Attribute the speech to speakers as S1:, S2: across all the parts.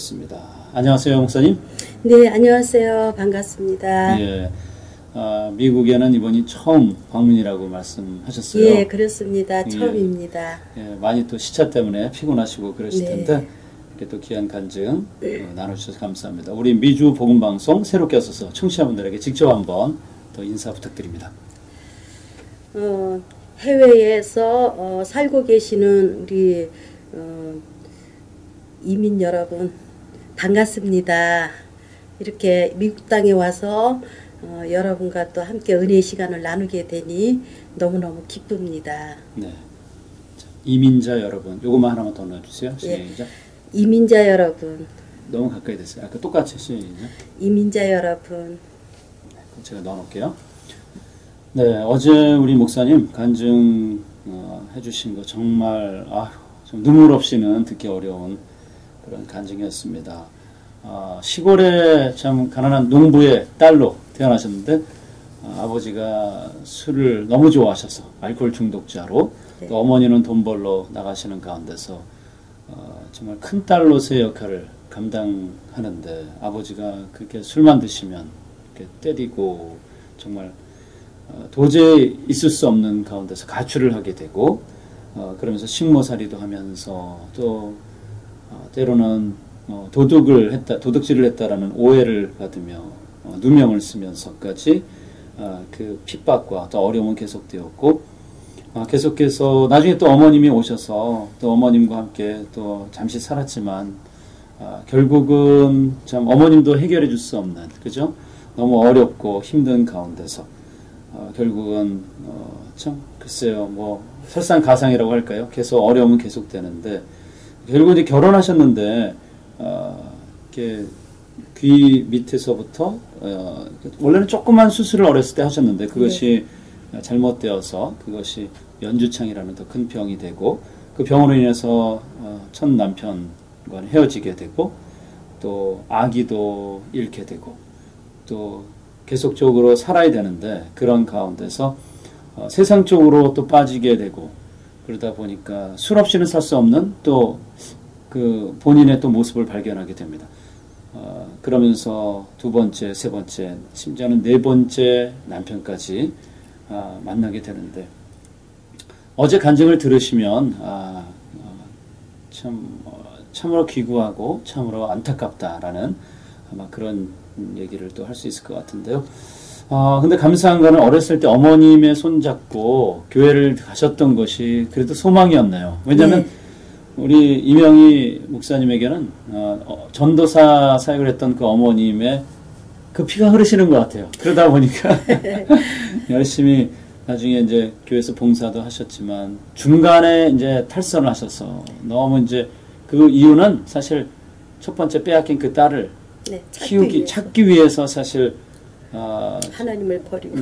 S1: 모셨습니다. 안녕하세요, 목사님.
S2: 네, 안녕하세요. 반갑습니다.
S1: 예, 미국에는 이번이 처음 방문이라고 말씀하셨어요.
S2: 예, 그렇습니다. 처음입니다.
S1: 예, 많이 또 시차 때문에 피곤하시고 그러실
S2: 네.
S1: 텐데 이렇게 또 귀한 간증 나눠주셔서 감사합니다. 우리 미주 복음방송 새롭게 오셔서 청취자분들에게 직접 한번 더 인사 부탁드립니다.
S2: 해외에서 살고 계시는 우리 이민 여러분 반갑습니다. 이렇게 미국 땅에 와서 여러분과 또 함께 은혜의 시간을 나누게 되니 너무너무 기쁩니다.
S1: 네. 자, 이민자 여러분, 요것만 하나만 더 넣어주세요.
S2: 예.
S1: 시작.
S2: 이민자 여러분.
S1: 너무 가까이 됐어요. 아까 똑같이 시작.
S2: 이민자 여러분.
S1: 네, 제가 넣어놓을게요. 네, 어제 우리 목사님 간증 해주신 거 정말 좀 눈물 없이는 듣기 어려운 그런 간증이었습니다. 시골에 참 가난한 농부의 딸로 태어나셨는데 아버지가 술을 너무 좋아하셔서 알코올 중독자로
S2: 네.
S1: 또 어머니는 돈 벌러 나가시는 가운데서 정말 큰 딸로서의 역할을 감당하는데 아버지가 그렇게 술만 드시면 이렇게 때리고 정말 도저히 있을 수 없는 가운데서 가출을 하게 되고 그러면서 식모살이도 하면서 또 때로는 도둑질을 했다라는 오해를 받으며 누명을 쓰면서까지 그 핍박과 또 어려움은 계속되었고 계속해서 나중에 또 어머님이 오셔서 또 어머님과 함께 또 잠시 살았지만 결국은 참 어머님도 해결해 줄 수 없는 그죠? 너무 어렵고 힘든 가운데서 결국은 참 글쎄요 뭐 설상가상이라고 할까요? 계속 어려움은 계속되는데 결국 이제 결혼하셨는데 이렇게 귀 밑에서부터 원래는 조그만 수술을 어렸을 때 하셨는데 그것이 잘못되어서 그것이 연주창이라는 더 큰 병이 되고 그 병으로 인해서 첫 남편과 헤어지게 되고 또 아기도 잃게 되고 또 계속적으로 살아야 되는데 그런 가운데서 세상 쪽으로 또 빠지게 되고 그러다 보니까 술 없이는 살 수 없는 또 그 본인의 또 모습을 발견하게 됩니다. 그러면서 두 번째, 세 번째, 심지어는 네 번째 남편까지 만나게 되는데 어제 간증을 들으시면 참으로 귀구하고 참으로 안타깝다라는 아마 그런 얘기를 또 할 수 있을 것 같은데요. 근데 감사한 거는 어렸을 때 어머님의 손잡고 교회를 가셨던 것이 그래도 소망이었나요? 왜냐하면 우리 이명희 목사님에게는 전도사 사역을 했던 그 어머님의 그 피가 흐르시는 것 같아요. 그러다 보니까 열심히 나중에 이제 교회에서 봉사도 하셨지만 중간에 이제 탈선을 하셔서 너무 이제 그 이유는 사실 첫 번째 빼앗긴 그 딸을 찾기 위해서 사실
S2: 하나님을 버리고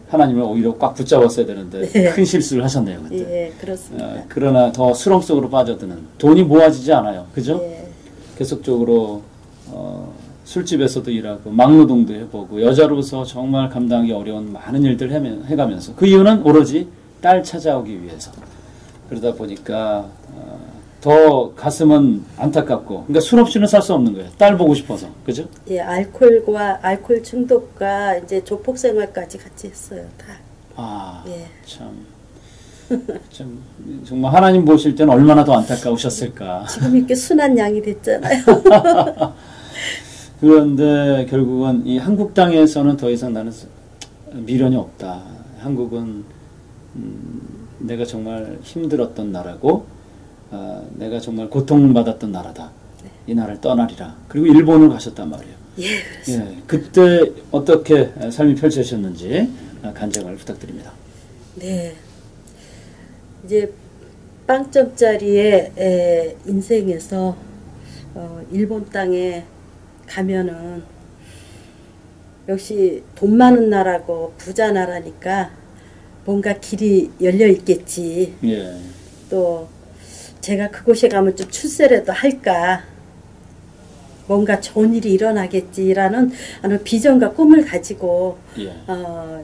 S1: 하나님을 오히려 꽉 붙잡았어야 되는데 큰 실수를 하셨네요. 그때.
S2: 예, 그렇습니다.
S1: 그러나 더 수렁 속으로 빠져드는 돈이 모아지지 않아요. 그죠? 계속적으로 술집에서도 일하고 막노동도 해보고 여자로서 정말 감당하기 어려운 많은 일들을 해가면서 그 이유는 오로지 딸 찾아오기 위해서 그러다 보니까 더 가슴은 안타깝고 그러니까 술 없이는 살 수 없는 거예요. 딸 보고 싶어서. 그죠?
S2: 예, 알코올 중독과 이제 조폭 생활까지 같이 했어요. 다.
S1: 참 정말 하나님 보실 때는 얼마나 더 안타까우셨을까.
S2: 지금 이렇게 순한 양이 됐잖아요.
S1: 그런데 결국은 이 한국 땅에서는 더 이상 나는 미련이 없다. 한국은 내가 정말 힘들었던 나라고 내가 정말 고통받았던 나라다. 이 나라를 떠나리라. 그리고 일본을 가셨단 말이에요.
S2: 그렇습니다.
S1: 그때 어떻게 삶이 펼쳐졌는지 간증을 부탁드립니다.
S2: 네. 이제 빵점짜리의 인생에서 일본 땅에 가면은 역시 돈 많은 나라고 부자 나라니까 뭔가 길이 열려 있겠지. 또 제가 그곳에 가면 좀 출세라도 할까, 뭔가 좋은 일이 일어나겠지라는 비전과 꿈을 가지고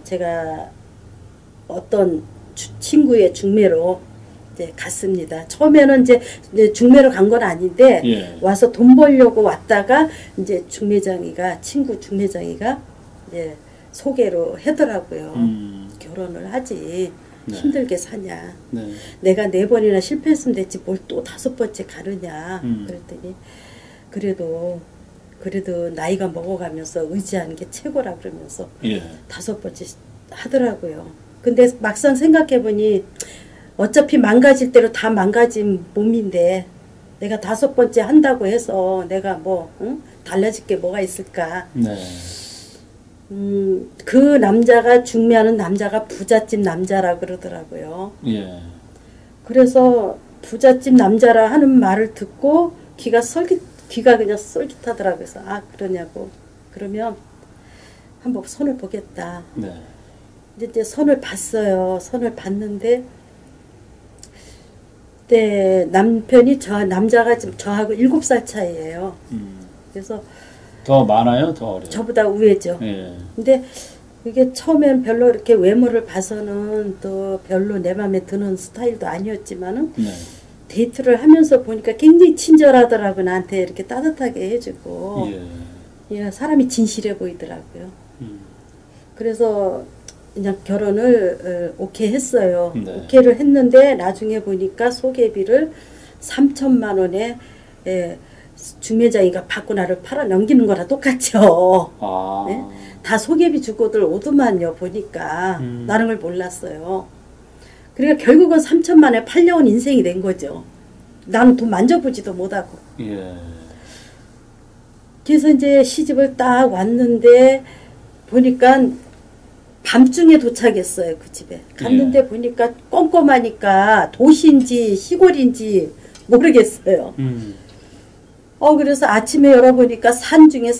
S2: 제가 어떤 친구의 중매로 이제 갔습니다. 처음에는 이제 중매로 간 건 아닌데
S1: 예.
S2: 와서 돈 벌려고 왔다가 이제 중매장이가 친구 중매장이가 이제 소개로 하더라고요. 결혼을 하지. 네. 힘들게 사냐.
S1: 네.
S2: 내가 4번이나 실패했으면 됐지 뭘 또 5번째 가느냐. 그랬더니 그래도 나이가 먹어가면서 의지하는 게 최고라 그러면서
S1: 예.
S2: 5번째 하더라고요. 근데 막상 생각해보니 어차피 망가질 대로 다 망가진 몸인데 내가 5번째 한다고 해서 내가 뭐 달라질 게 뭐가 있을까.
S1: 네.
S2: 그 남자가 중매하는 남자가 부잣집 남자라 그러더라고요.
S1: 예.
S2: 그래서 부잣집 남자라 하는 말을 듣고 귀가 그냥 쏠깃하더라고요. 그래서 아 그러냐고. 그러면 한번 선을 보겠다.
S1: 네.
S2: 이제 선을 봤어요. 선을 봤는데 네, 남편이 남자가 지금 저하고 7살 차이예요. 그래서
S1: 더 많아요? 더 어려요?
S2: 저보다 우애죠.
S1: 예.
S2: 근데 이게 처음엔 별로 이렇게 외모를 봐서는 또 별로 내 마음에 드는 스타일도 아니었지만은
S1: 네.
S2: 데이트를 하면서 보니까 굉장히 친절하더라고. 나한테 이렇게 따뜻하게 해주고 예, 사람이 진실해 보이더라고요. 그래서 그냥 결혼을 오케이 했어요.
S1: 네.
S2: 오케이를 했는데 나중에 보니까 소개비를 3천만 원에 중매장이가 받고 나를 팔아 넘기는 거랑 똑같죠.
S1: 아.
S2: 네? 다 소개비 주고들 오더만요. 보니까 나는 걸 몰랐어요. 그러니까 결국은 3천만 원에 팔려온 인생이 된 거죠. 나는 돈 만져보지도 못하고.
S1: 예.
S2: 그래서 이제 시집을 딱 왔는데 보니까 밤중에 도착했어요. 그 집에. 갔는데
S1: 예.
S2: 보니까 꼼꼼하니까 도시인지 시골인지 모르겠어요. 그래서 아침에 열어보니까 산 중에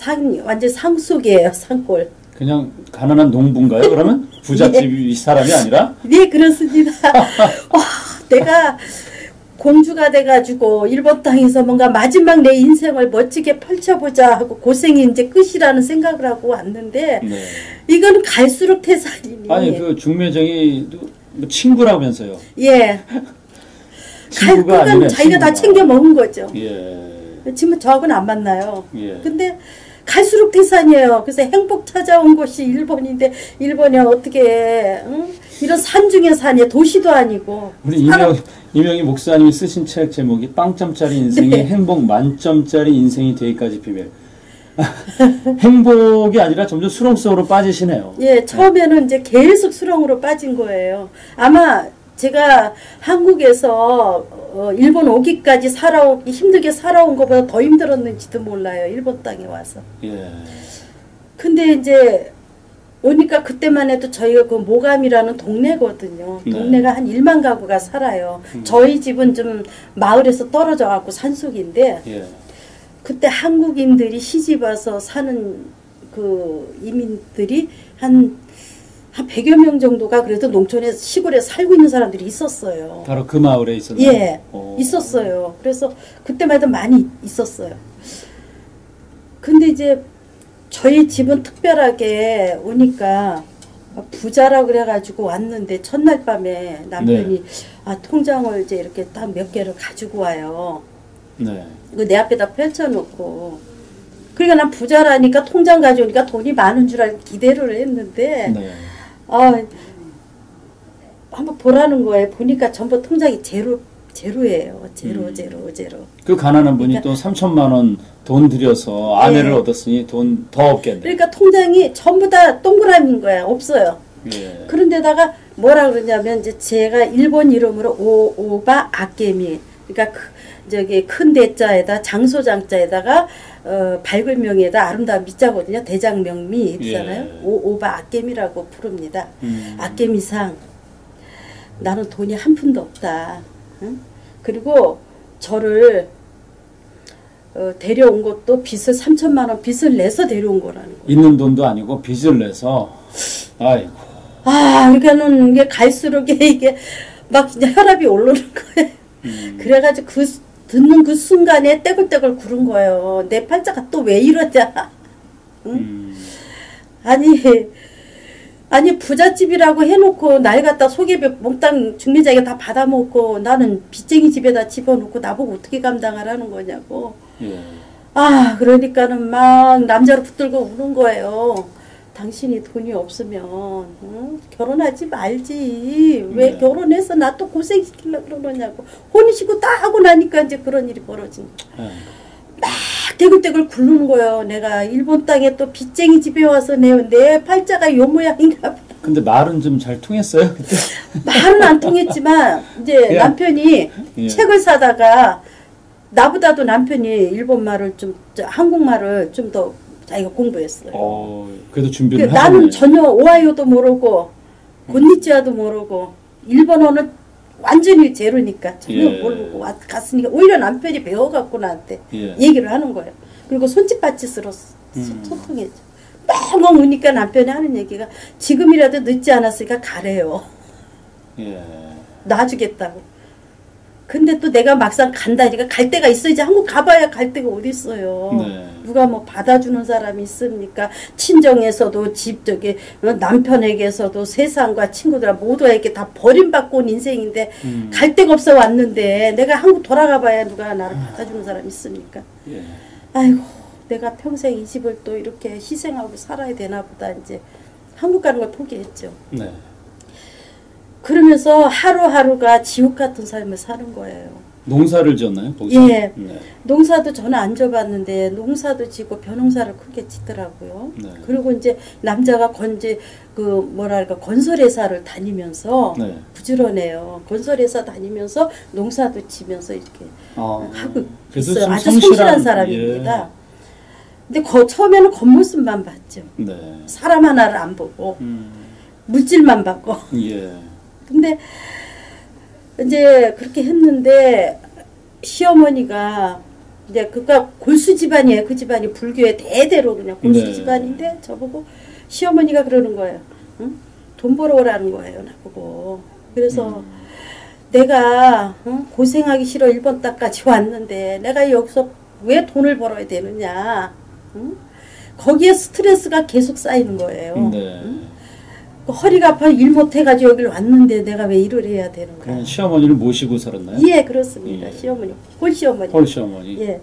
S2: 완전 상속이에요. 산골.
S1: 그냥 가난한 농부인가요? 그러면? 부잣집 사람이 아니라?
S2: 네, 그렇습니다. 내가 공주가 돼가지고 일본 땅에서 뭔가 마지막 내 인생을 멋지게 펼쳐보자 하고 고생이 이제 끝이라는 생각을 하고 왔는데
S1: 네.
S2: 이건 갈수록 태산이니.
S1: 아니 그 중매정이 뭐 친구라면서요?
S2: 예.
S1: 친구가 아니네.
S2: 자기가 다 챙겨 먹은 거죠.
S1: 예.
S2: 지금 저하고는 안 만나요.
S1: 예.
S2: 근데 갈수록 태산이에요. 그래서 행복 찾아온 곳이 일본인데 일본이 어떻게 이런 산 중에 산이에요. 도시도 아니고.
S1: 우리 이명희 목사님이 쓰신 책 제목이 빵점짜리 인생이
S2: 네.
S1: 행복 만점짜리 인생이 되기까지 비밀. 행복이 아니라 점점 수렁 속으로 빠지시네요.
S2: 예, 처음에는 이제 계속 수렁으로 빠진 거예요. 아마 제가 한국에서 일본 오기까지 힘들게 살아온 것보다 더 힘들었는지도 몰라요. 일본 땅에 와서.
S1: 예.
S2: 근데 이제 오니까 그때만 해도 저희가 그 모감이라는 동네거든요.
S1: 네.
S2: 동네가 한 1만 가구가 살아요. 저희 집은 좀 마을에서 떨어져 갖고 산속인데
S1: 예.
S2: 그때 한국인들이 시집 와서 사는 그 이민들이 한 100여 명 정도가 그래도 농촌에 시골에 살고 있는 사람들이 있었어요.
S1: 바로 그 마을에 있었나요?
S2: 예, 있었어요. 그래서 그때만 해도 많이 있었어요. 근데 이제 저희 집은 특별하게 오니까 부자라 그래가지고 왔는데 첫날 밤에 남편이
S1: 네.
S2: 통장을 이제 이렇게 딱 몇 개를 가지고 와요.
S1: 네.
S2: 그 내 앞에다 펼쳐놓고. 그러니까 난 부자라니까 통장 가져오니까 돈이 많은 줄 알고 기대를 했는데
S1: 네.
S2: 한번 보라는 거예요. 보니까 전부 통장이 제로예요. 제로.
S1: 그 가난한 분이
S2: 그러니까,
S1: 또 3천만 원 돈 들여서 아내를
S2: 예.
S1: 얻었으니 돈 더 없겠네.
S2: 그러니까 통장이 전부 다 동그라미인 거야. 없어요.
S1: 예.
S2: 그런데다가 뭐라 그러냐면 이제 제가 일본 이름으로 오바 아케미. 그러니까 저기 큰 대자에다 장소장자에다가 밝은 명에다 아름다운 미자거든요. 대장명미 있잖아요.
S1: 예.
S2: 오바 아케미라고 부릅니다. 아케미상 나는 돈이 한 푼도 없다. 응? 그리고 저를 데려온 것도 빚을 3천만 원 빚을 내서 데려온 거라는 거예요.
S1: 있는 돈도 아니고 빚을 내서 아이고.
S2: 그러니까는 이게 갈수록 이게 막 혈압이 오르는 거예요. 그래가지고 듣는 그 순간에 떼굴떼굴 구른 거예요. 내 팔자가 또 왜 이러냐. 응? 아니 아니 부잣집이라고 해놓고 날 갖다 소개비 몽땅 중매자기가 다 받아먹고 나는 빚쟁이 집에다 집어넣고 나보고 어떻게 감당하라는 거냐고.
S1: 예.
S2: 아 그러니까는 막 남자로 붙들고 우는 거예요. 당신이 돈이 없으면 응? 결혼하지 말지. 왜 결혼해서 나 또 고생시키려고 그러냐고. 혼인신고 딱 하고 나니까 이제 그런 일이 벌어진 거야. 막 대굴대굴 굴르는 거예요. 내가 일본 땅에 또 빚쟁이 집에 와서 내 팔자가 요 모양인가 봐.
S1: 근데 말은 좀 잘 통했어요? 그때?
S2: 말은 안 통했지만 이제 남편이 책을 사다가 나보다도 남편이 일본 말을 좀 한국말을 좀 더 자기가 공부했어요.
S1: 그래도 준비를 하셨네.
S2: 나는 전혀 오하이오도 모르고 곤니치와도 모르고 일본어는 완전히 제로니까 전혀 모르고 갔으니까 오히려 남편이 배워갖고 나한테 얘기를 하는 거예요. 그리고 손짓발짓으로 소통했죠. 뻥뻥 우니까 남편이 하는 얘기가 지금이라도 늦지 않았으니까 가래요. 놔주겠다고. 근데 또 내가 막상 간다니까 갈 데가 있어야지. 한국 가봐야 갈 데가 어디 있어요. 누가 뭐 받아주는 사람이 있습니까? 친정에서도 남편에게서도 세상과 친구들 모두에게 다 버림받고 온 인생인데 갈 데가 없어 왔는데 내가 한국 돌아가봐야 누가 나를 받아주는 사람이 있습니까? 아이고 내가 평생 이 집을 또 이렇게 희생하고 살아야 되나 보다 이제 한국 가는 걸 포기했죠. 그러면서 하루하루가 지옥 같은 삶을 사는 거예요. 농사를
S1: 지었나요? 거기서?
S2: 예. 농사도 저는 안 져봤는데 농사도 지고 벼농사를 크게 짓더라고요. 그리고 이제 남자가 건설회사를 다니면서 부지런해요. 건설회사 다니면서 농사도 지면서 이렇게 하고 있어요. 아주 성실한 사람입니다. 근데 처음에는 겉모습만 봤죠. 사람 하나를 안 보고 물질만 봤고. 근데 이제 그렇게 했는데 시어머니가 이제 그니까 골수 집안이에요. 그 집안이 불교의 대대로 그냥 골수 집안인데 저보고 시어머니가 그러는 거예요. 응? 돈 벌어 오라는 거예요. 나보고. 그래서 내가 고생하기 싫어 일본 땅까지 왔는데 내가 여기서 왜 돈을 벌어야 되느냐. 응? 거기에 스트레스가 계속 쌓이는 거예요. 응? 허리가 아파 일 못해가지고 여기를 왔는데 내가 왜 일을 해야 되는가.
S1: 시어머니를 모시고 살았나요?
S2: 예, 그렇습니다. 시어머니, 홀시어머니.
S1: 홀시어머니.
S2: 예.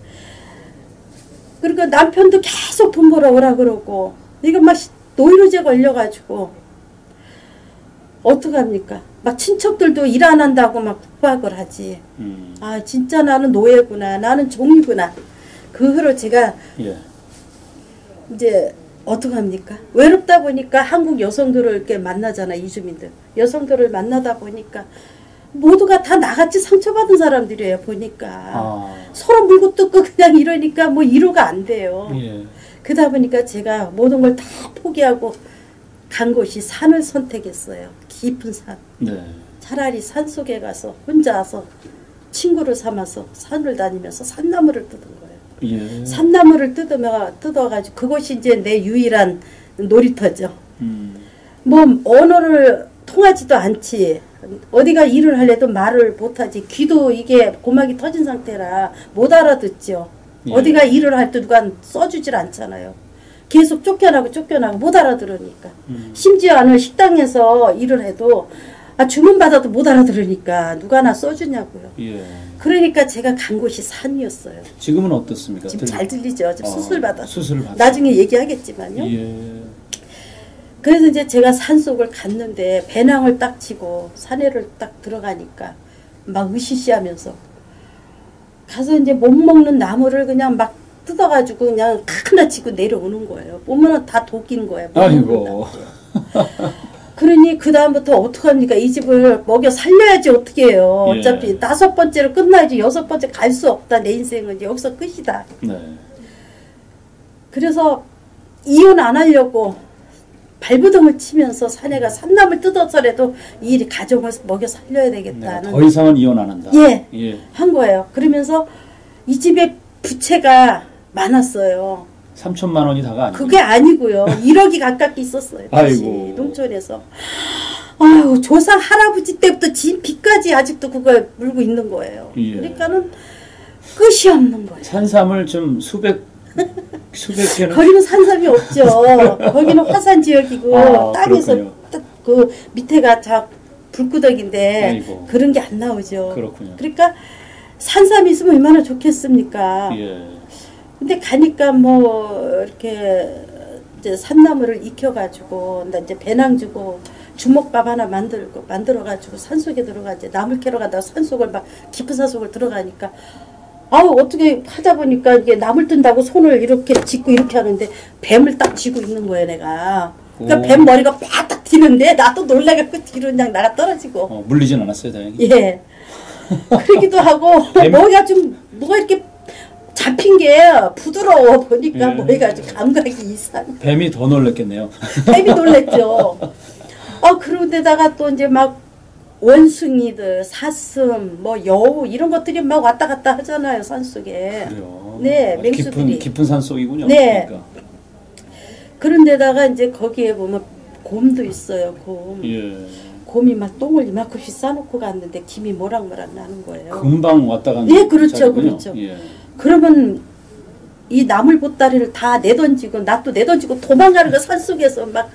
S2: 그러니까 남편도 계속 돈 벌어 오라 그러고 이거 막 노이로제 걸려가지고 어떡합니까? 막 친척들도 일 안 한다고 막 국박을 하지. 아 진짜 나는 노예구나. 나는 종이구나. 그 후로 제가 이제 어떡합니까? 외롭다 보니까 한국 여성들을 이렇게 만나잖아, 이주민들. 여성들을 만나다 보니까 모두가 다 나같이 상처받은 사람들이에요, 보니까. 서로 물고 뜯고 그냥 이러니까 뭐 이루가 안 돼요. 그러다 보니까 제가 모든 걸 다 포기하고 간 곳이 산을 선택했어요. 깊은 산. 차라리 산 속에 가서 혼자 와서 친구를 삼아서 산을 다니면서 산나무를 뜯은 거예요. 산나무를 뜯어가지고 그것이 이제 내 유일한 놀이터죠. 뭐 언어를 통하지도 않지. 어디가 일을 하려도 말을 못하지. 귀도 이게 고막이 터진 상태라 못 알아듣죠. 어디가 일을 할 때 누가 써주질 않잖아요. 계속 쫓겨나고 못 알아들으니까. 심지어 어느 식당에서 일을 해도 주문받아도 못 알아들으니까 누가 나 써주냐고요. 그러니까 제가 간 곳이 산이었어요.
S1: 지금은 어떻습니까?
S2: 지금 잘 들리죠. 지금 수술 받았어요. 나중에 얘기하겠지만요. 그래서 이제 제가 산속을 갔는데 배낭을 딱 치고 산에를 딱 들어가니까 막 으시시하면서 가서 이제 못 먹는 나무를 그냥 막 뜯어가지고 그냥 하나 치고 내려오는 거예요. 보면은 다 독인 거예요.
S1: 아이고.
S2: 그러니 그 다음부터 어떡합니까? 이 집을 먹여 살려야지 어떻게 해요. 어차피 5번째로 끝나야지 6번째 갈 수 없다. 내 인생은 여기서 끝이다. 그래서 이혼 안 하려고 발부둥을 치면서 사내가 산나물 뜯어서라도 이 일이 가정을 먹여 살려야 되겠다는.
S1: 더 이상은 이혼 안 한다.
S2: 한 거예요. 그러면서 이 집에 부채가 많았어요.
S1: 3천만 원이 다가 아니고.
S2: 그게 아니고요. 1억이 가깝게 있었어요.
S1: 아이고.
S2: 농촌에서. 아유, 조상 할아버지 때부터 진 빚까지 아직도 그걸 물고 있는 거예요. 그러니까는 끝이 없는 거예요.
S1: 산삼을 좀 수백 개는.
S2: 거기는 산삼이 없죠. 거기는 화산 지역이고 땅에서 그 밑에가 자 불구덩인데
S1: 아이고.
S2: 그런 게 안 나오죠.
S1: 그렇군요.
S2: 그러니까 산삼이 있으면 얼마나 좋겠습니까?
S1: 예.
S2: 근데 가니까 뭐 이렇게 이제 산나물을 익혀가지고 나 이제 배낭 주고 주먹밥 하나 만들어가지고 산속에 들어가 이제 나물 캐러 가다가 산속을 막 깊은 산속을 들어가니까 아우 어떻게 하다 보니까 이게 나물 뜬다고 손을 이렇게 짚고 이렇게 하는데 뱀을 딱 쥐고 있는 거예요 내가. 그러니까 뱀 머리가 바닥 튀는데 나도 놀라갖고 뒤로 그냥 나가 떨어지고.
S1: 물리진 않았어요 다행히.
S2: 예. 그러기도 하고 뭐가 이렇게 잡힌 게 부드러워 보니까 머리가 좀 감각이 이상해.
S1: 뱀이 더 놀랐겠네요.
S2: 뱀이 놀랬죠. 그런데다가 또 이제 막 원숭이들, 사슴, 뭐 여우 이런 것들이 막 왔다 갔다 하잖아요 산속에.
S1: 그래요.
S2: 네, 맹수들이.
S1: 깊은 산속이군요.
S2: 네.
S1: 그러니까.
S2: 그런데다가 이제 거기에 보면 곰도 있어요. 곰.
S1: 예.
S2: 곰이 막 똥을 이만큼씩 싸놓고 갔는데 김이 모락모락 나는 거예요.
S1: 금방 왔다 가는.
S2: 네, 그렇죠,
S1: 자리군요.
S2: 그렇죠.
S1: 예.
S2: 그러면 이 나물 보따리를 다 내던지고 나 또 내던지고 도망가는 거 산속에서 막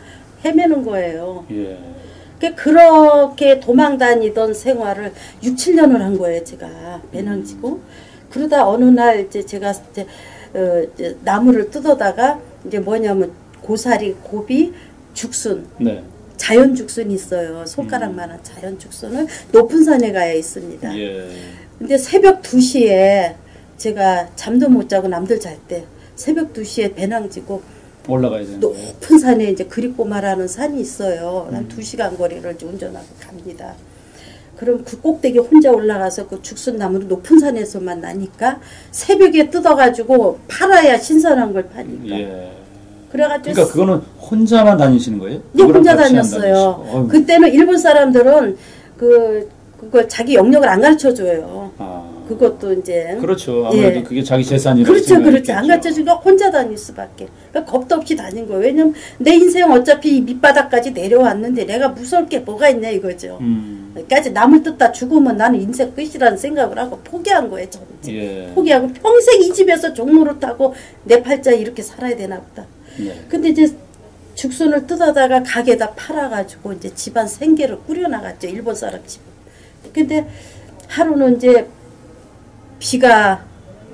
S2: 헤매는 거예요.
S1: 예.
S2: 그렇게 도망 다니던 생활을 6, 7년을 한 거예요, 제가. 배낭지고. 그러다 어느 날 이제 제가 이제 나무를 뜯어다가 이제 뭐냐면 고사리, 고비, 죽순.
S1: 네.
S2: 자연 죽순이 있어요. 손가락만한 자연 죽순을 높은 산에 가야 있습니다.
S1: 예.
S2: 근데 새벽 2시에 제가 잠도 못 자고 남들 잘 때 새벽 2시에 배낭지고
S1: 올라가야 되는
S2: 높은 산에 이제 그리꼬마라는 산이 있어요. 한 2시간 거리를 이제 운전하고 갑니다. 그럼 그 꼭대기 혼자 올라가서 그 죽순나무를 높은 산에서만 나니까 새벽에 뜯어가지고 팔아야 신선한 걸 파니까.
S1: 예.
S2: 그래가지고
S1: 그러니까 그거는 혼자만 다니시는 거예요?
S2: 네, 혼자 다녔어요. 그때는 일본 사람들은 그걸 자기 영역을 안 가르쳐 줘요. 그것도 이제
S1: 그렇죠. 아무래도 그게 자기 재산이라고
S2: 그렇죠. 안 가르쳐 주니까 혼자 다닐 수밖에. 그러니까 겁도 없이 다닌 거예요. 왜냐면 내 인생 어차피 밑바닥까지 내려왔는데 내가 무서울 게 뭐가 있냐 이거죠. 그러니까 나물 뜯다 죽으면 나는 인생 끝이라는 생각을 하고 포기한 거예요. 저는.
S1: 예.
S2: 포기하고 평생 이 집에서 종로를 타고 내 팔자에 이렇게 살아야 되나 보다.
S1: 네.
S2: 근데 이제 죽순을 뜯어다가 가게에다 팔아가지고 이제 집안 생계를 꾸려나갔죠. 일본 사람 집. 근데 하루는 이제 비가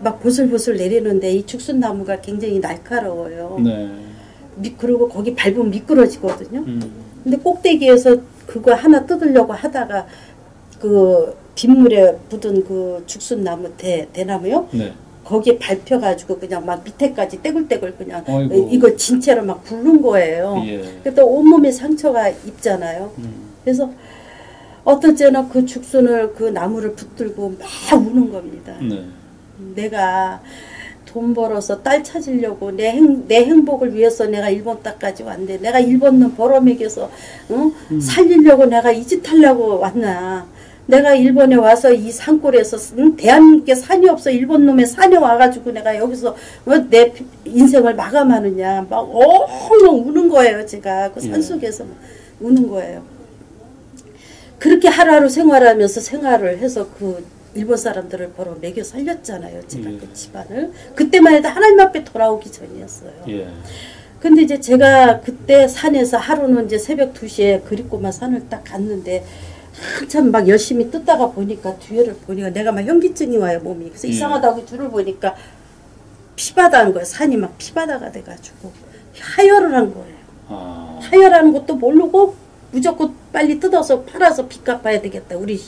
S2: 막 보슬보슬 내리는데 이 죽순나무가 굉장히 날카로워요.
S1: 네.
S2: 그리고 거기 밟으면 미끄러지거든요. 근데 꼭대기에서 그거 하나 뜯으려고 하다가 그 빗물에 묻은 그 죽순나무 대나무요.
S1: 네.
S2: 거기에 밟혀가지고 그냥 막 밑에까지 떼굴떼굴 그냥
S1: 아이고.
S2: 이거 진채로 막 굴른 거예요.
S1: 예.
S2: 그때 온몸에 상처가 입잖아요. 그래서 어떨 때는 그 죽순을 그 나무를 붙들고 막 우는 겁니다.
S1: 네.
S2: 내가 돈 벌어서 딸 찾으려고 내 행복을 위해서 내가 일본 땅까지 왔는데 내가 일본 놈 벌어먹여서 살리려고 내가 이 짓 하려고 왔나. 내가 일본에 와서 이 산골에서 대한민국에 산이 없어 일본 놈의 산에 와가지고 내가 여기서 내 인생을 마감하느냐 막 엉엉 우는 거예요. 제가 그 산속에서 우는 거예요. 그렇게 하루하루 생활을 해서 그 일본 사람들을 벌어 먹여 살렸잖아요. 제가 그 집안을. 그때만 해도 하나님 앞에 돌아오기 전이었어요.
S1: 예.
S2: 근데 이제 제가 그때 산에서 하루는 이제 새벽 2시에 그리꼬마 산을 딱 갔는데 한참 막 열심히 뜯다가 보니까 뒤에를 보니까 내가 막 현기증이 와요 몸이. 그래서 이상하다고 줄을 보니까 피바다인 거예요. 산이 막 피바다가 돼가지고 하혈을 한 거예요. 하혈하는 것도 모르고 무조건 빨리 뜯어서 팔아서 빚 갚아야 되겠다. 우리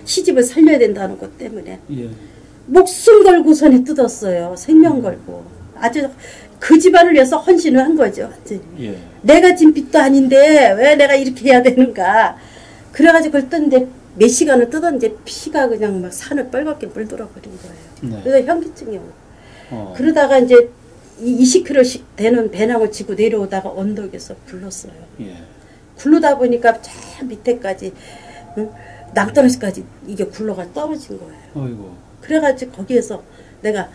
S2: 시집을 살려야 된다는 것 때문에 목숨 걸고선에 뜯었어요. 생명 걸고. 아주 그 집안을 위해서 헌신을 한 거죠. 완전히. 내가 진 빚도 아닌데 왜 내가 이렇게 해야 되는가. 그래가지고 그걸 뜯는데 몇 시간을 뜯었는데 피가 그냥 막 산을 빨갛게 물들어 버린 거예요. 그래서 현기증이 오고. 그러다가 이제 20km 되는 배낭을 지고 내려오다가 언덕에서 굴렀어요. 굴르다 보니까 저 밑에까지 낭떠러지까지 이게 굴러가 떨어진 거예요.
S1: 어이구.
S2: 그래가지고 거기에서 내가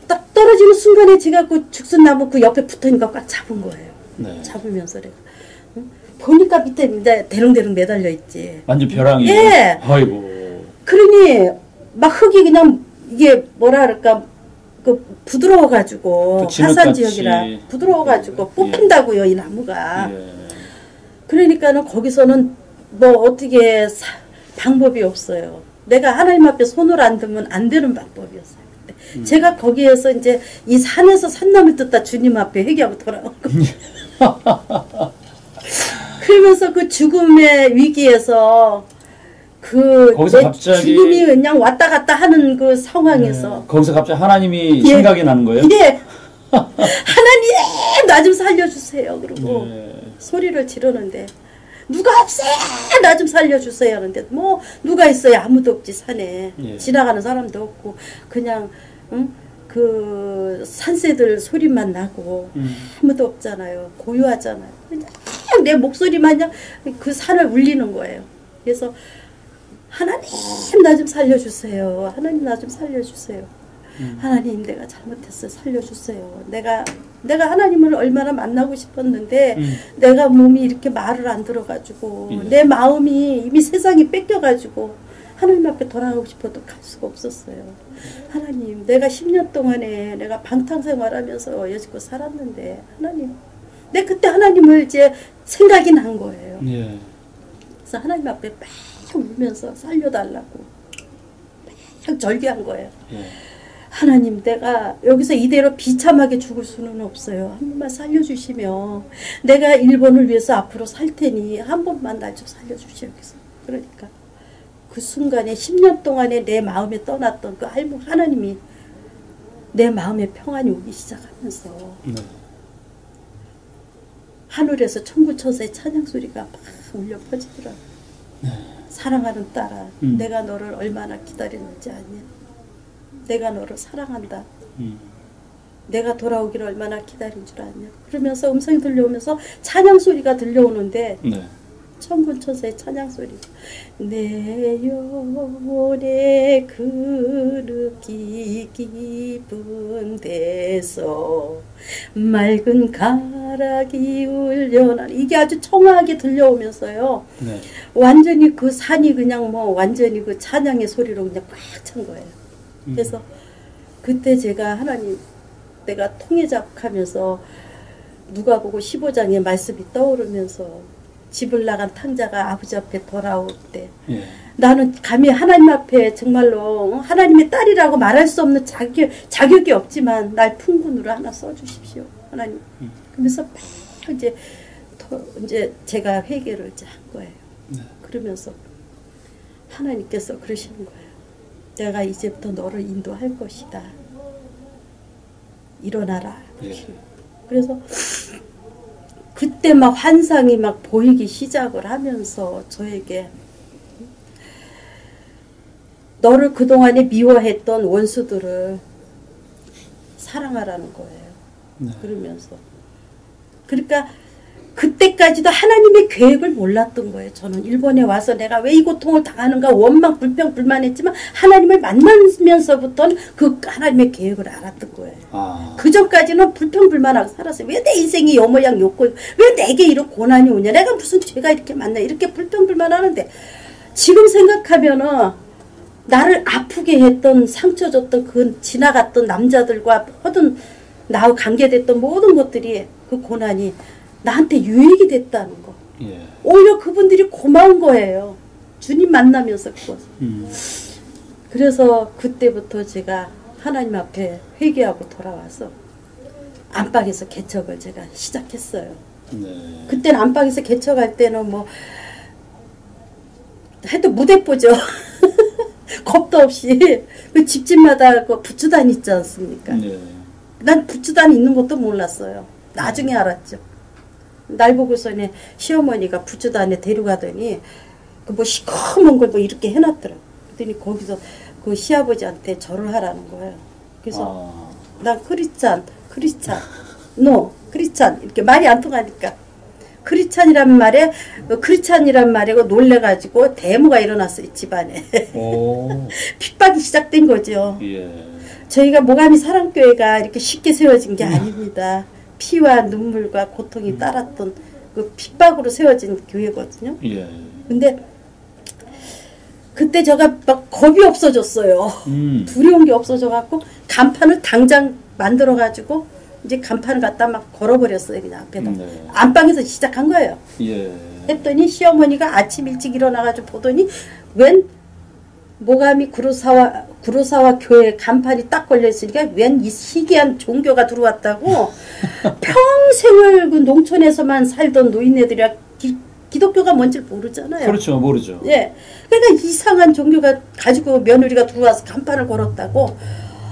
S2: 딱 떨어지는 순간에 제가 그 죽순나무 그 옆에 붙으니까 꽉 잡은 거예요. 잡으면서 내가 보니까 밑에 대릉대릉 매달려 있지.
S1: 완전 벼랑이.
S2: 예.
S1: 아이고.
S2: 그러니 막 흙이 그냥 이게 뭐라 그럴까 그 부드러워가지고 화산 지역이라 부드러워가지고 뽑힌다고요 이 나무가. 그러니까는 거기서는 뭐 어떻게 방법이 없어요. 내가 하나님 앞에 손을 안 들면 안 되는 방법이었어요. 제가 거기에서 이제 이 산에서 산나물 뜯다 주님 앞에 회개하고 돌아온 겁니다. 그러면서 그 죽음의 위기에서 그 죽음이 그냥 왔다 갔다 하는 그 상황에서
S1: 거기서 갑자기 하나님이 생각이 나는 거예요?
S2: 예. 하나님 나 좀 살려주세요. 그러고 소리를 지르는데 누가 없어요. 나 좀 살려주세요 하는데 뭐 누가 있어요. 아무도 없지 산에. 지나가는 사람도 없고 그냥 그 산새들 소리만 나고 아무도 없잖아요. 고요하잖아요. 그냥 내 목소리만 그냥 그 산을 울리는 거예요. 그래서 하나님 나 좀 살려주세요. 하나님 나 좀 살려주세요. 하나님 내가 잘못했어요. 살려주세요. 내가 하나님을 얼마나 만나고 싶었는데 내가 몸이 이렇게 말을 안 들어가지고 내 마음이 이미 세상이 뺏겨가지고 하나님 앞에 돌아가고 싶어도 갈 수가 없었어요. 하나님 내가 10년 동안에 내가 방탕생활하면서 여지껏 살았는데 하나님 내 그때 하나님을 이제 생각이 난 거예요. 그래서 하나님 앞에 막 울면서 살려달라고 막 절규한 거예요. 하나님 내가 여기서 이대로 비참하게 죽을 수는 없어요. 한 번만 살려주시면 내가 일본을 위해서 앞으로 살 테니 한 번만 날 좀 살려주시오. 그러니까 그 순간에 10년 동안에 내 마음에 떠났던 그 하나님이 내 마음에 평안이 오기 시작하면서 하늘에서 천구천사의 찬양소리가 막 울려 퍼지더라고요. 사랑하는 딸아 내가 너를 얼마나 기다렸는지 아냐. 내가 너를 사랑한다. 내가 돌아오기를 얼마나 기다린 줄 아냐. 그러면서 음성이 들려오면서 찬양소리가 들려오는데 천군천사의 찬양소리. 내 영혼에 그르기 깊은 데서 맑은 가락이 울려나니 이게 아주 청아하게 들려오면서요. 완전히 그 산이 그냥 뭐 완전히 그 찬양의 소리로 그냥 꽉 찬 거예요. 그래서 그때 제가 하나님 내가 통해작하면서 누가복음 15장의 말씀이 떠오르면서 집을 나간 탕자가 아버지 앞에 돌아올 때 나는 감히 하나님 앞에 정말로 하나님의 딸이라고 말할 수 없는 자격이 없지만 날 풍군으로 하나 써주십시오 하나님. 그러면서 막 이제 제가 회개를 이제 한 거예요. 그러면서 하나님께서 그러시는 거예요. 내가 이제부터 너를 인도할 것이다. 일어나라. 그래서 그때 막 환상이 막 보이기 시작을 하면서 저에게 너를 그동안에 미워했던 원수들을 사랑하라는 거예요. 그러면서 그러니까 그때까지도 하나님의 계획을 몰랐던 거예요. 저는 일본에 와서 내가 왜 이 고통을 당하는가 원망 불평 불만했지만 하나님을 만나면서부터는 그 하나님의 계획을 알았던 거예요. 그 전까지는 불평 불만하고 살았어요. 왜 내 인생이 요 모양 요꼴 왜 내게 이런 고난이 오냐. 내가 무슨 죄가 이렇게 많나 이렇게 불평 불만하는데 지금 생각하면은 나를 아프게 했던 상처 줬던 그 지나갔던 남자들과 모든 나하고 관계됐던 모든 것들이 그 고난이 나한테 유익이 됐다는 거. 오히려 그분들이 고마운 거예요. 주님 만나면서 그것. 그래서 그때부터 제가 하나님 앞에 회개하고 돌아와서 안방에서 개척을 제가 시작했어요. 그때는 안방에서 개척할 때는 뭐 해도 무대뽀죠. 겁도 없이 그 집집마다 그 부추단 있지 않습니까? 난 부추단 있는 것도 몰랐어요. 나중에 알았죠. 날 보고서는 시어머니가 부추단에 데려가더니 그 뭐 시커먼 걸 뭐 이렇게 해놨더라. 그랬더니 거기서 그 시아버지한테 절을 하라는 거예요. 그래서 난 크리스찬 이렇게 말이 안 통하니까 크리스찬이란 말에 놀래가지고 데모가 일어났어요 집안에. 핍박이 시작된 거죠. 저희가 모가미 사랑교회가 이렇게 쉽게 세워진 게 아닙니다. 피와 눈물과 고통이 따랐던 그 핍박으로 세워진 교회거든요. 근데 그때 제가 막 겁이 없어졌어요. 두려운 게 없어져갖고 간판을 당장 만들어가지고 이제 간판을 갖다 막 걸어버렸어요. 그냥 앞에다. 안방에서 시작한 거예요. 했더니 시어머니가 아침 일찍 일어나가지고 보더니 웬 모가미 구로사와 교회 간판이 딱 걸려있으니까 웬 이 희귀한 종교가 들어왔다고 평생을 그 농촌에서만 살던 노인네들이 기독교가 뭔지 모르잖아요.
S1: 그렇죠. 모르죠.
S2: 예. 그러니까 이상한 종교가 가지고 며느리가 들어와서 간판을 걸었다고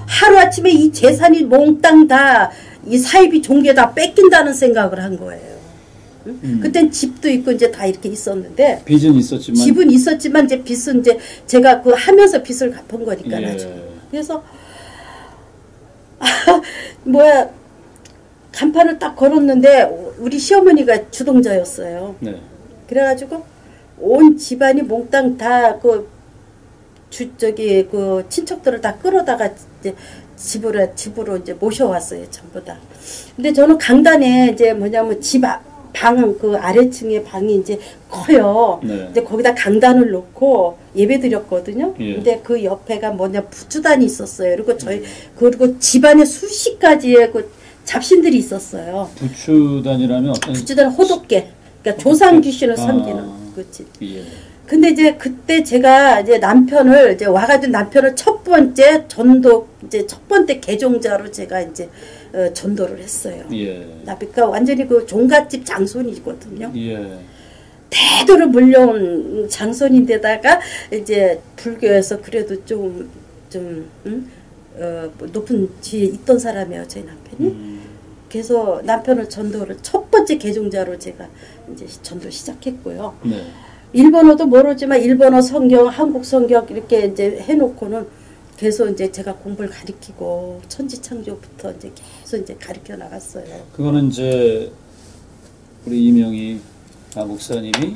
S2: 하루아침에 이 재산이 몽땅 다 이 사이비 종교에 다 뺏긴다는 생각을 한 거예요. 그땐 집도 있고 이제 다 이렇게 있었는데
S1: 빚은 있었지만
S2: 집은 있었지만 이제 빚은 이제 제가 그 하면서 빚을 갚은 거니까 나중에. 그래서 뭐야 간판을 딱 걸었는데 우리 시어머니가 주동자였어요.
S1: 네.
S2: 그래가지고 온 집안이 몽땅 다 그 그 친척들을 다 끌어다가 이제 집으로 이제 모셔왔어요, 전부 다. 근데 저는 강단에 이제 뭐냐면 방 그 아래층에 방이 이제 커요.
S1: 네.
S2: 이제 거기다 강단을 놓고 예배 드렸거든요.
S1: 예.
S2: 근데 그 옆에가 뭐냐 부추단이 있었어요. 그리고 집안에 수십 가지의 그 잡신들이 있었어요.
S1: 부추단이라면 어떤?
S2: 부추단은 호독계. 그러니까 조상 귀신을 섬기는 그치.
S1: 예.
S2: 근데 이제 그때 제가 이제 남편을 이제 와가지고 남편을 첫 번째 개종자로 제가 이제 전도를 했어요.
S1: 예.
S2: 그러니까 완전히 그 종갓집 장손이거든요.
S1: 예.
S2: 대대로 물려온 장손인데다가 이제 불교에서 그래도 높은 지에 있던 사람이에요, 저희 남편이. 그래서 남편을 전도를 첫 번째 개종자로 제가 이제 전도 시작했고요.
S1: 네.
S2: 일본어도 모르지만 일본어 성경, 한국 성경 이렇게 이제 해놓고는 계속 이제 제가 공부를 가르치고 천지창조부터 이제 계속 이제 가르쳐 나갔어요.
S1: 그거는 이제 우리 이명희 목사님이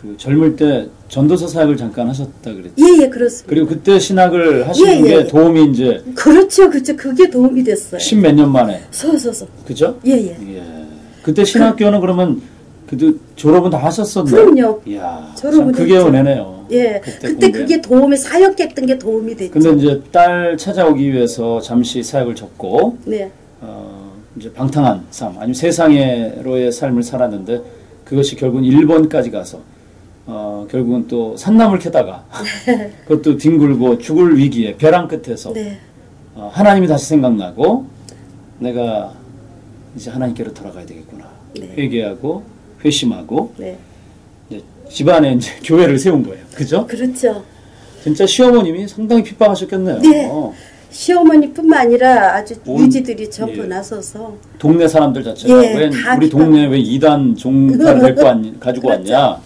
S1: 그 젊을 때 전도서 사역을 잠깐 하셨다 그랬죠.
S2: 예, 그렇습니다.
S1: 그리고 그때 신학을 하시는 게 도움이 이제
S2: 그렇죠. 그게 도움이 됐어요.
S1: 십몇 년 만에.
S2: 서서서.
S1: 그죠?
S2: 예.
S1: 그때 신학교는 그러면 그래도 졸업은 다 하셨었나요?
S2: 그럼요.
S1: 이야,
S2: 졸업은
S1: 그게 은혜네요.
S2: 예. 그때 그게 도움이 사역했던 게 도움이 됐죠.
S1: 근데 이제 딸 찾아오기 위해서 잠시 사역을 접고
S2: 네.
S1: 이제 방탕한 삶, 아니면 세상으로의 삶을 살았는데 그것이 결국은 일본까지 가서 결국은 또 산나물 캐다가 그것도 뒹굴고 죽을 위기에 벼랑 끝에서
S2: 네.
S1: 하나님이 다시 생각나고 내가 이제 하나님께로 돌아가야 되겠구나.
S2: 네.
S1: 회개하고 회심하고
S2: 네.
S1: 이제 집안에 이제 교회를 세운 거예요. 그죠?
S2: 그렇죠.
S1: 진짜 시어머님이 상당히 핍박하셨겠네요.
S2: 네. 시어머니뿐만 아니라 아주 유지들이 전부
S1: 예.
S2: 나서서
S1: 동네 사람들 자체가
S2: 예,
S1: 왜 우리 동네에 왜 이단 종파를 가지고
S2: 그렇죠.
S1: 왔냐.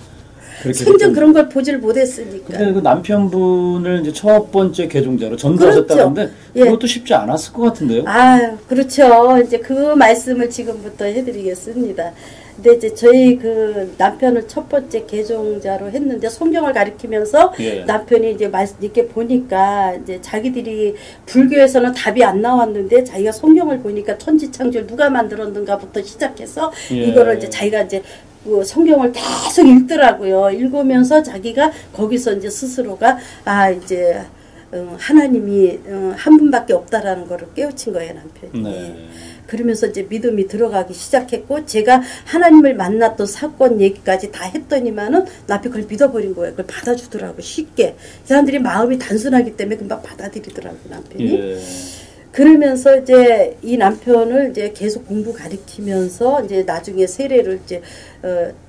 S1: 그렇게
S2: 생전 그런 걸 보질 못했으니까.
S1: 근데 그 남편분을 이제 첫 번째 개종자로 전도하셨다는데
S2: 그렇죠. 예.
S1: 그것도 쉽지 않았을 것 같은데요.
S2: 아, 그렇죠. 이제 그 말씀을 지금부터 해드리겠습니다. 근데 이제 저희 그 남편을 첫 번째 개종자로 했는데 성경을 가리키면서
S1: 예.
S2: 남편이 이제 이렇게 보니까 이제 자기들이 불교에서는 답이 안 나왔는데 자기가 성경을 보니까 천지창조를 누가 만들었는가부터 시작해서
S1: 예.
S2: 이거를 이제 자기가 이제 그 성경을 계속 읽더라고요. 읽으면서 자기가 거기서 이제 스스로가 이제 하나님이 한 분밖에 없다라는 거를 깨우친 거예요, 남편이.
S1: 네.
S2: 그러면서 이제 믿음이 들어가기 시작했고 제가 하나님을 만났던 사건 얘기까지 다 했더니만은 남편이 그걸 믿어버린 거예요. 그걸 받아주더라고 쉽게. 사람들이 마음이 단순하기 때문에 금방 받아들이더라고 남편이.
S1: 예.
S2: 그러면서 이제 이 남편을 이제 계속 공부 가르치면서 이제 나중에 세례를 이제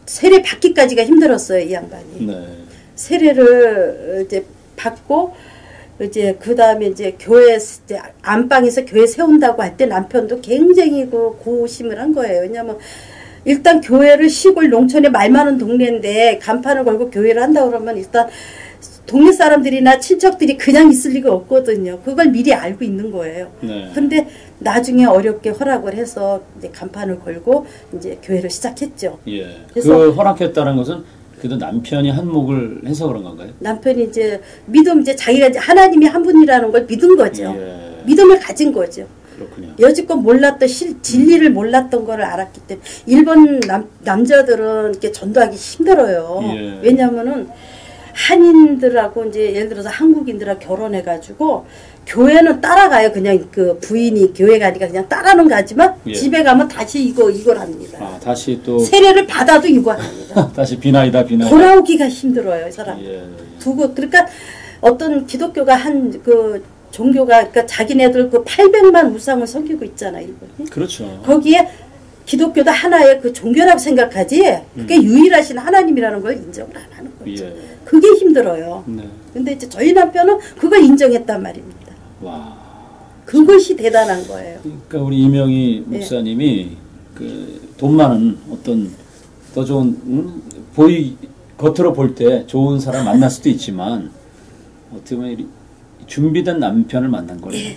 S2: 세례 받기까지가 힘들었어요, 이 양반이.
S1: 네.
S2: 세례를 이제 받고 이제 그 다음에 이제 교회 이제 안방에서 교회 세운다고 할 때 남편도 굉장히 그 고심을 한 거예요. 왜냐하면 일단 교회를 시골 농촌에 말 많은 동네인데 간판을 걸고 교회를 한다 그러면 일단 동네 사람들이나 친척들이 그냥 있을 리가 없거든요. 그걸 미리 알고 있는 거예요.
S1: 네.
S2: 근데 나중에 어렵게 허락을 해서 이제 간판을 걸고 이제 교회를 시작했죠.
S1: 예.
S2: 그래서
S1: 그 허락했다는 것은 그래도 남편이 한몫을 해서 그런 건가요?
S2: 남편이 이제 믿음 이제 자기가 이제 하나님이 한 분이라는 걸 믿은 거죠.
S1: 예.
S2: 믿음을 가진 거죠.
S1: 그렇군요.
S2: 여지껏 몰랐던 진리를 몰랐던 거를 알았기 때문에 일본 남자들은 이렇게 전도하기 힘들어요.
S1: 예.
S2: 왜냐하면은 한인들하고 이제 예를 들어서 한국인들하고 결혼해가지고 교회는 따라가요. 그냥 그 부인이 교회 가니까 그냥 따라는 가지만 예. 집에 가면 다시 이걸 합니다.
S1: 아, 다시 또
S2: 세례를 받아도 이걸 합니다.
S1: 다시 비나이다.
S2: 돌아오기가 힘들어요, 이 사람.
S1: 예.
S2: 두고 그러니까 어떤 기독교가 한 그 종교가 그러니까 자기네들 그 800만 우상을 섬기고 있잖아, 일본이.
S1: 그렇죠.
S2: 거기에 기독교도 하나의 그 종교라고 생각하지 그게 유일하신 하나님이라는 걸 인정을 안 하는 거죠. 예. 그게 힘들어요. 네. 근데 이제 저희 남편은 그걸 인정했단 말입니다.
S1: 와.
S2: 그것이 대단한 거예요.
S1: 그러니까 우리 이명희 목사님이 예. 그 돈 많은 어떤 더 좋은 겉으로 볼 때 좋은 사람 만날 수도 있지만 어떻게 보면 준비된 남편을 만난 거예요. 예.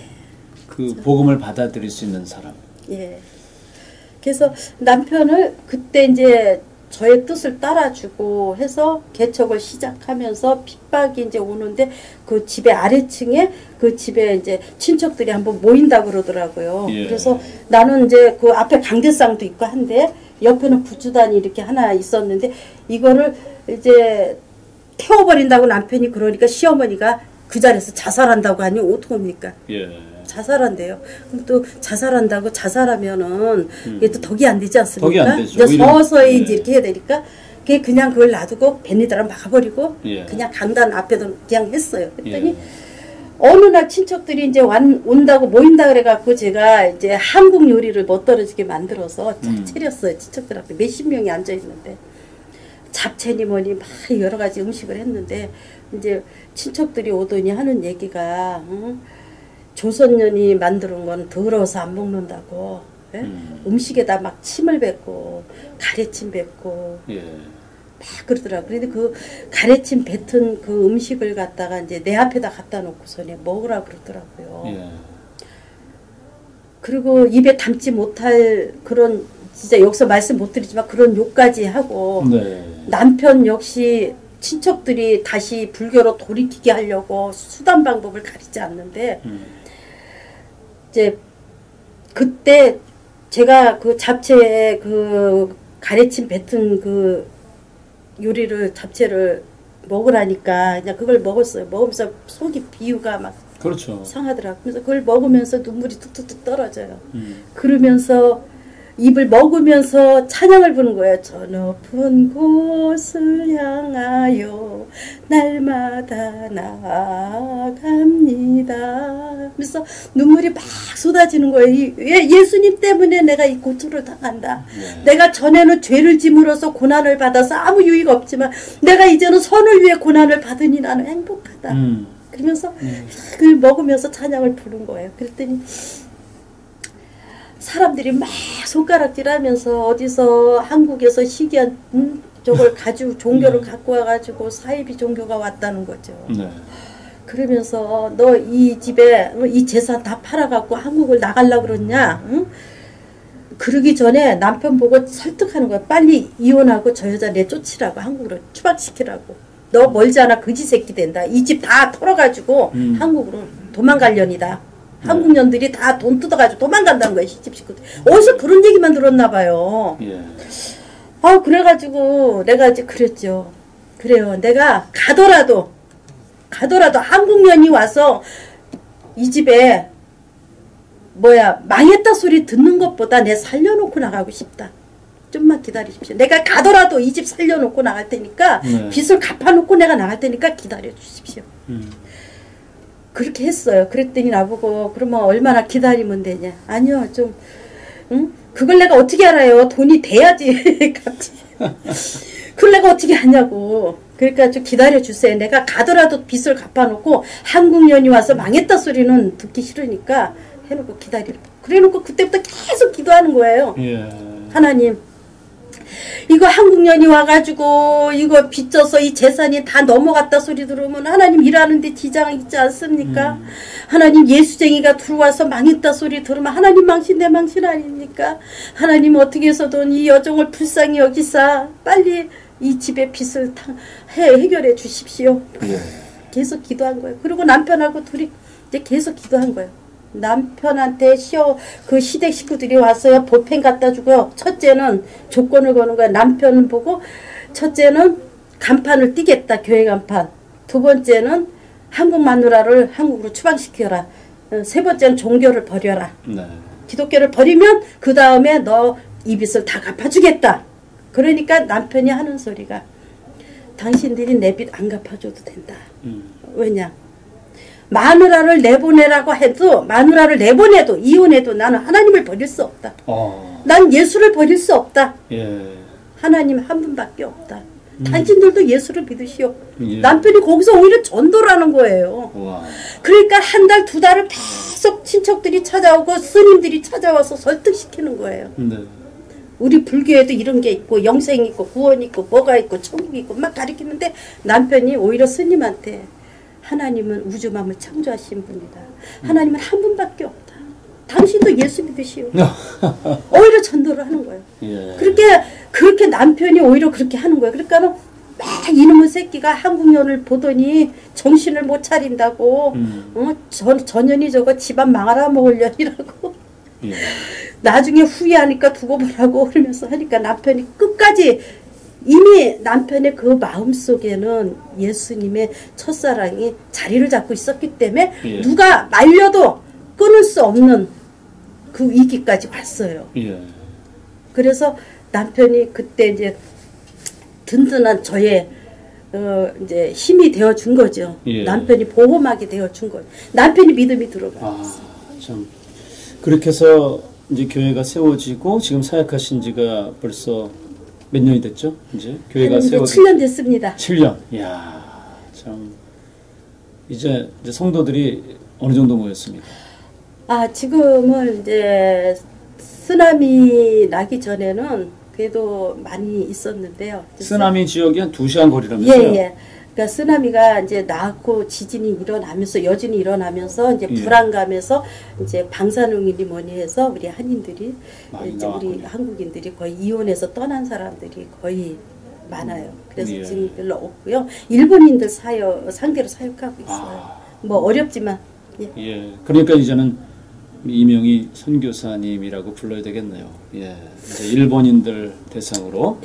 S1: 그 그렇죠. 복음을 받아들일 수 있는 사람.
S2: 예. 그래서 남편을 그때 이제 저의 뜻을 따라주고 해서 개척을 시작하면서 핍박이 이제 오는데 그 집의 아래층에 그 집에 이제 친척들이 한번 모인다고 그러더라고요. 예. 그래서 나는 이제 그 앞에 강대상도 있고 한데 옆에는 구주단이 이렇게 하나 있었는데 이거를 이제 태워버린다고 남편이 그러니까 시어머니가 그 자리에서 자살한다고 하니 어떡합니까? 예. 자살한대요. 그럼 또 자살한다고 자살하면은 이게 또 덕이 안 되지 않습니까?
S1: 덕이 안 되죠.
S2: 이제 서서히 이제 이렇게 해야 되니까 그냥 그걸 놔두고 뱃니다랑 막아버리고 예. 그냥 강단 앞에도 그냥 했어요. 그랬더니 예. 어느 날 친척들이 이제 온다고 모인다 그래갖고 제가 이제 한국 요리를 못 떨어지게 만들어서 차렸어요. 친척들 앞에 몇십 명이 앉아 있는데 잡채니 뭐니 막 여러 가지 음식을 했는데 이제 친척들이 오더니 하는 얘기가 조선년이 만드는 건 더러워서 안 먹는다고 예? 음식에다 막 침을 뱉고 가래침 뱉고 예. 막 그러더라고. 그런데 그 가래침 뱉은 그 음식을 갖다가 이제 내 앞에다 갖다 놓고서는 먹으라 그러더라고요. 예. 그리고 입에 담지 못할 그런 진짜 여기서 말씀 못 드리지만 그런 욕까지 하고 네. 남편 역시 친척들이 다시 불교로 돌이키게 하려고 수단 방법을 가리지 않는데 이제 그때 제가 그 잡채에 그 가래침 뱉은 그 요리를 잡채를 먹으라니까 그냥 그걸 먹었어요. 먹으면서 속이 비유가 막
S1: 그렇죠.
S2: 상하더라고요. 그래서 그걸 먹으면서 눈물이 뚝뚝뚝 떨어져요. 그러면서 입을 먹으면서 찬양을 부르는 거예요. 저 높은 곳을 향하여 날마다 나아갑니다. 그래서 눈물이 막 쏟아지는 거예요. 예수님 때문에 내가 이 고초를 당한다. 네. 내가 전에는 죄를 짓물어서 고난을 받아서 아무 유익 없지만 내가 이제는 선을 위해 고난을 받으니 나는 행복하다. 그러면서 그걸 먹으면서 찬양을 부른 거예요. 그랬더니 사람들이 막 손가락질하면서 어디서 한국에서 희귀한 저걸 가지고 종교를 갖고 와가지고 사이비 종교가 왔다는 거죠. 네. 그러면서 너 이 집에 이 재산 다 팔아갖고 한국을 나가려고 그러냐? 응? 그러기 전에 남편 보고 설득하는 거야. 빨리 이혼하고 저 여자 내쫓으라고 한국으로 추방시키라고. 너 멀지 않아 거지 새끼 된다. 이 집 다 털어가지고 한국으로 도망갈련이다. 한국 년들이 다 돈 뜯어가지고 도망간다는 거예요. 시집 식구들. 어디서 그런 얘기만 들었나 봐요. 예. 아 그래가지고 내가 이제 그랬죠. 그래요. 내가 가더라도 한국 년이 와서 이 집에 망했다 소리 듣는 것보다 내 살려놓고 나가고 싶다. 좀만 기다리십시오. 내가 가더라도 이 집 살려놓고 나갈 테니까 네. 빚을 갚아놓고 내가 나갈 테니까 기다려 주십시오. 그렇게 했어요. 그랬더니 나보고 그러면 얼마나 기다리면 되냐. 아니요. 좀 그걸 내가 어떻게 알아요. 돈이 돼야지. 그걸 내가 어떻게 하냐고. 그러니까 좀 기다려주세요. 내가 가더라도 빚을 갚아놓고 한국년이 와서 망했다 소리는 듣기 싫으니까 해놓고 기다리라. 그래놓고 그때부터 계속 기도하는 거예요. 예. 하나님 이거 한국년이 와가지고 이거 빚져서 이 재산이 다 넘어갔다 소리 들으면 하나님 일하는데 지장 있지 않습니까? 하나님 예수쟁이가 들어와서 망했다 소리 들으면 하나님 망신 내 망신 아닙니까? 하나님 어떻게 해서든 이 여종을 불쌍히 여기사 빨리 이 집의 빚을 해결해 주십시오. 계속 기도한 거예요. 그리고 남편하고 둘이 이제 계속 기도한 거예요. 남편한테 그 시댁 식구들이 와서요 볼펜 갖다 주고요. 첫째는 조건을 거는 거야. 남편을 보고 첫째는 간판을 띄겠다. 됐다 교회 간판. 두 번째는 한국 마누라를 한국으로 추방시켜라. 세 번째는 종교를 버려라.
S1: 네.
S2: 기독교를 버리면 그 다음에 너 이 빚을 다 갚아주겠다. 그러니까 남편이 하는 소리가 당신들이 내 빚 안 갚아줘도 된다. 왜냐? 마누라를 내보내라고 해도 마누라를 내보내도 이혼해도 나는 하나님을 버릴 수 없다. 난 예수를 버릴 수 없다.
S1: 예.
S2: 하나님 한 분밖에 없다. 당신들도 예수를 믿으시오.
S1: 예.
S2: 남편이 거기서 오히려 전도를 하는 거예요.
S1: 와.
S2: 그러니까 한 달, 두 달을 계속 친척들이 찾아오고 스님들이 찾아와서 설득시키는 거예요.
S1: 네.
S2: 우리 불교에도 이런 게 있고 영생 있고 구원 있고 뭐가 있고 천국 있고 막 가르치는데 남편이 오히려 스님한테 하나님은 우주만물 창조하신 분이다. 하나님은 한 분밖에 없다. 당신도 예수 믿으시오. 오히려 전도를 하는 거예요.
S1: 예.
S2: 그렇게 남편이 오히려 그렇게 하는 거예요. 그러니까 막 이놈의 새끼가 한국연을 보더니 정신을 못 차린다고 전연이 저거 집안 망하라 먹으려 이라고
S1: 예.
S2: 나중에 후회하니까 두고 보라고 그러면서 하니까 남편이 끝까지 이미 남편의 그 마음속에는 예수님의 첫사랑이 자리를 잡고 있었기 때문에
S1: 예.
S2: 누가 말려도 끊을 수 없는 그 위기까지 왔어요.
S1: 예.
S2: 그래서 남편이 그때 이제 든든한 저의 이제 힘이 되어 준 거죠.
S1: 예.
S2: 남편이 보호막이 되어 준 거예요. 남편이 믿음이 들어가요.
S1: 참 그렇게 해서 이제 교회가 세워지고 지금 사역하신 지가 벌써 몇 년이 됐죠? 이제 교회가 세워진
S2: 7년 됐습니다.
S1: 7년. 이야, 참 이제 성도들이 어느 정도 모였습니까?
S2: 지금은 이제 쓰나미 나기 전에는 그래도 많이 있었는데요.
S1: 쓰나미 지역이 한 2시간 거리라면서요?
S2: 예. 그러니까 쓰나미가 이제 나고 지진이 일어나면서 여진이 일어나면서 이제 불안감에서 이제 방사능이니 뭐니 해서 우리 한인들이 이제 우리 한국인들이 거의 이혼해서 떠난 사람들이 거의 많아요. 그래서 지금 별로 없고요. 일본인들 상대로 사역하고 있어요. 뭐 어렵지만
S1: 예. 그러니까 이제는 이명희 선교사님이라고 불러야 되겠네요. 예. 이제 일본인들 대상으로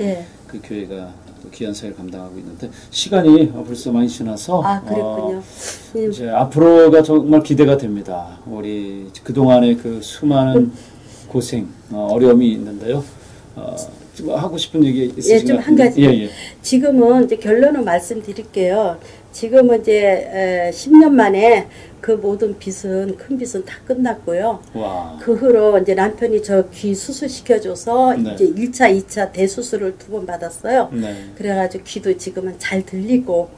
S1: 그 교회가 귀한 사역을 감당하고 있는데 시간이 벌써 많이 지나서
S2: 그랬군요.
S1: 이제 앞으로가 정말 기대가 됩니다. 우리 그동안의 그 수많은 고생, 어려움이 있는데요. 지금 하고 싶은 얘기 있으신가요?
S2: 좀 한 가지.
S1: 예.
S2: 지금은 이제 결론을 말씀드릴게요. 지금은 이제 10년 만에 그 모든 빚은 큰 빚은 다 끝났고요.
S1: 와.
S2: 그 후로 이제 남편이 저 귀 수술 시켜줘서 이제 1차, 2차 대수술을 2번 받았어요. 그래가지고 귀도 지금은 잘 들리고.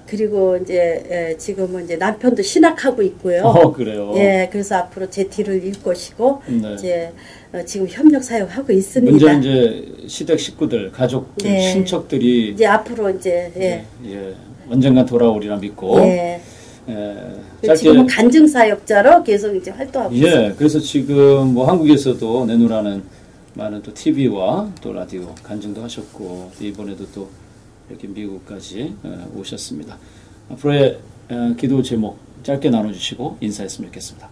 S2: 그리고 이제 지금은 이제 남편도 신학하고 있고요.
S1: 그래요.
S2: 예, 그래서 앞으로 제 뒤를 일 것이고 이제 지금 협력 사역하고 있습니다.
S1: 문제는 이제 시댁 식구들, 가족들, 친척들이
S2: 이제 앞으로 이제
S1: 언젠가 돌아오리라 믿고.
S2: 지금은 간증 사역자로 계속 이제 활동하고 있습니다.
S1: 그래서 지금 뭐 한국에서도 내노라는 많은 또 TV와 또 라디오 간증도 하셨고 이번에도 또 이렇게 미국까지 오셨습니다. 앞으로의 기도 제목 짧게 나눠주시고 인사했으면 좋겠습니다.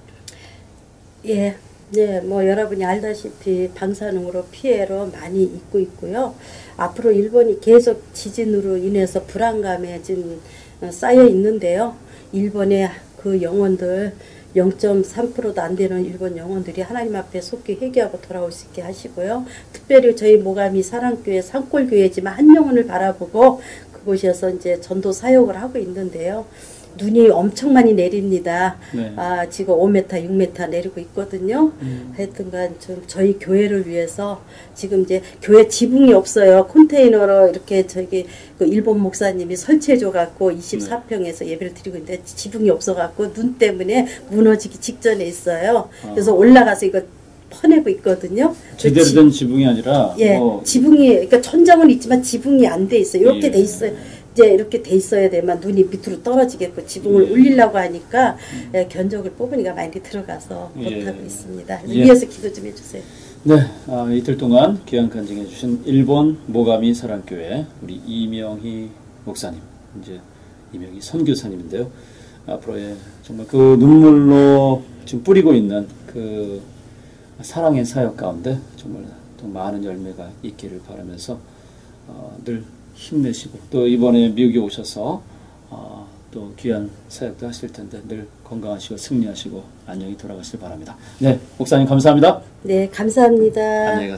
S2: 뭐 여러분이 알다시피 방사능으로 피해로 많이 입고 있고요. 앞으로 일본이 계속 지진으로 인해서 불안감에 지금 쌓여 있는데요. 일본의 그 영혼들 0.3%도 안 되는 일본 영혼들이 하나님 앞에 속히 회개하고 돌아올 수 있게 하시고요. 특별히 저희 모감이 사랑교회 산골교회지만 한 영혼을 바라보고 그곳에서 이제 전도 사역을 하고 있는데요. 눈이 엄청 많이 내립니다. 지금 5m, 6m 내리고 있거든요. 하여튼간 좀 저희 교회를 위해서 지금 이제 교회 지붕이 없어요. 컨테이너로 이렇게 저기 그 일본 목사님이 설치해줘 갖고 24평에서 예배를 드리고 있는데 지붕이 없어 갖고 눈 때문에 무너지기 직전에 있어요. 그래서 올라가서 이거 퍼내고 있거든요.
S1: 제대로 된 지붕이 아니라
S2: 지붕이 그러니까 천장은 있지만 지붕이 안 돼 있어요. 이렇게 돼 있어요. 이제 이렇게 돼 있어야 되면 눈이 밑으로 떨어지겠고 지붕을 올리려고 하니까 견적을 뽑으니까 많이 들어가서 못하고 있습니다. 위에서 기도 좀 해주세요.
S1: 이틀 동안 귀한 간증해 주신 일본 모가미 사랑교회 우리 이명희 목사님, 이제 이명희 선교사님인데요. 앞으로의 정말 그 눈물로 지금 뿌리고 있는 그 사랑의 사역 가운데 정말 더 많은 열매가 있기를 바라면서 늘 힘내시고 또 이번에 미국에 오셔서 또 귀한 사역도 하실 텐데 늘 건강하시고 승리하시고 안녕히 돌아가시길 바랍니다. 네, 목사님 감사합니다.
S2: 네, 감사합니다.
S1: 안녕히 가세요.